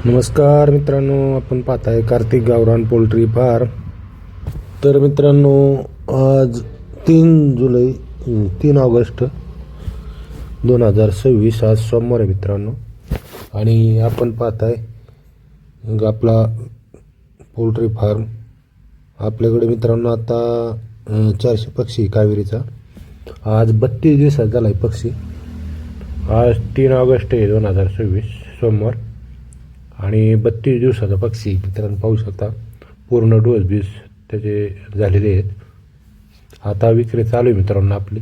नमस्कार मित्रांनो, आपण पाहताय कार्तिक गावरान पोल्ट्री फार्म. तर मित्रांनो, आज 3 ऑगस्ट 2026 आज सोमवार आहे मित्रांनो. आणि आपण पाहताय आपला पोल्ट्री फार्म. आपल्याकडे मित्रांनो आता 400 पक्षी कावेरीचा. आज 32 दिवसात झाला आहे पक्षी. आज 3 ऑगस्ट आहे 2026 सोमवार. आणि 32 दिवसाचा पक्षी मित्रांनो पाहू शकता. पूर्ण डोस बीस त्याचे झालेले आहेत. आता विक्री चालू आहे मित्रांनो आपली.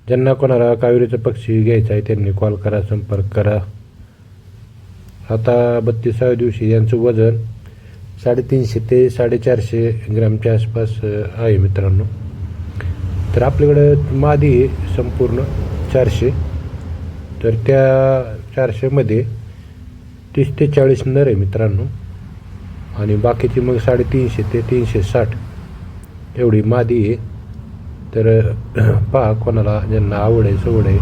ज्यांना कोणाला कावेरीचा पक्षी घ्यायचा आहे त्यांनी कॉल करा, संपर्क करा. आता 32व्या दिवशी यांचं वजन 350 ते 450 ग्रॅमच्या आसपास आहे मित्रांनो. तर आपल्याकडं मादी संपूर्ण 400. तर त्या 400मध्ये 30 ते 40 नर आहे मित्रांनो. आणि बाकीची मग 350 ते 360 एवढी मादी आहे. तर पहा, कोणाला ज्यांना आवड आहे, सवड आहे,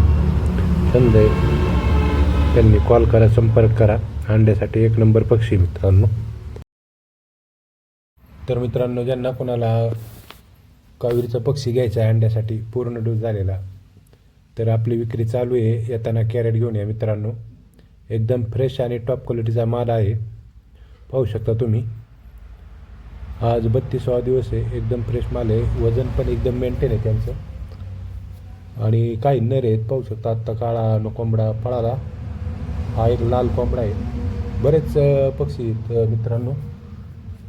छंद आहे त्यांनी कॉल करा, संपर्क करा. अंड्यासाठी एक नंबर पक्षी मित्रांनो. तर मित्रांनो, ज्यांना कोणाला कावेरीचा पक्षी घ्यायचा आहे अंड्यासाठी पूर्ण डोस झालेला, तर आपली विक्री चालू आहे. येताना कॅरेट घेऊन या मित्रांनो. एकदम फ्रेश आणि टॉप क्वालिटीचा माल आहे. पाहू शकता तुम्ही. आज 32वा दिवस आहे. एकदम फ्रेश माल आहे. वजन पण एकदम मेंटेन आहे त्यांचं. आणि काही नर आहेत पाहू शकता. आत्ता काळा कोंबडा पळाला. हा एक लाल कोंबडा आहे. बरेच पक्षी आहेत मित्रांनो.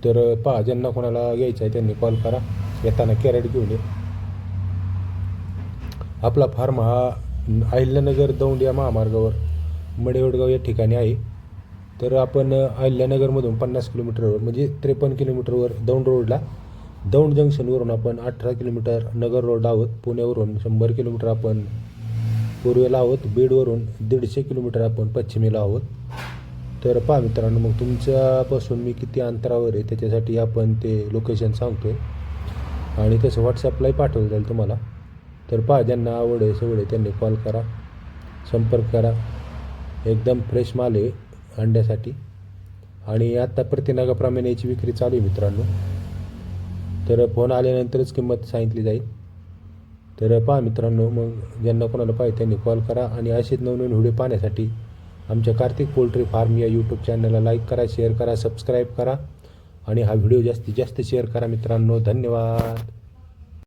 तर पहा, ज्यांना कोणाला घ्यायचं आहे त्यांनी कॉल करा. येताना कॅरेट घेऊन ये. आपला फार्म हा अहिल्यानगर दौंड या महामार्गावर मडेवडगाव या ठिकाणी आहे. तर आपण अहिल्यानगरमधून 50 किलोमीटरवर म्हणजे 53 किलोमीटरवर दौंड रोडला, दौंड जंक्शनवरून आपण 18 किलोमीटर नगर रोड आहोत. पुण्यावरून 100 किलोमीटर आपण पूर्वेला आहोत. बीडवरून 150 किलोमीटर आपण पश्चिमेला आहोत. तर पहा मित्रांनो, मग तुमच्यापासून मी किती अंतरावर आहे त्याच्यासाठी आपण ते लोकेशन सांगतो आहे आणि तसं व्हॉट्सॲपलाही पाठवलं जाईल तुम्हाला. तर पहा, ज्यांना आवड आहे, सवड आहे त्यांनी कॉल करा, संपर्क करा. एकदम फ्रेश माल आहे अंड्यासाठी. आणि आत्ता प्रतिनागाप्रमाणे याची विक्री चालू आहे मित्रांनो. तर फोन आल्यानंतरच किंमत सांगितली जाईल. तर पहा मित्रांनो, मग ज्यांना कोणाला पाहिजे त्यांनी कॉल करा. आणि असेच नवनवीन व्हिडिओ पाहण्यासाठी आमच्या कार्तिक पोल्ट्री फार्म या यूट्यूब चॅनलला लाईक करा, शेअर करा, सबस्क्राईब करा. आणि हा व्हिडिओ जास्तीत जास्त शेअर करा मित्रांनो. धन्यवाद.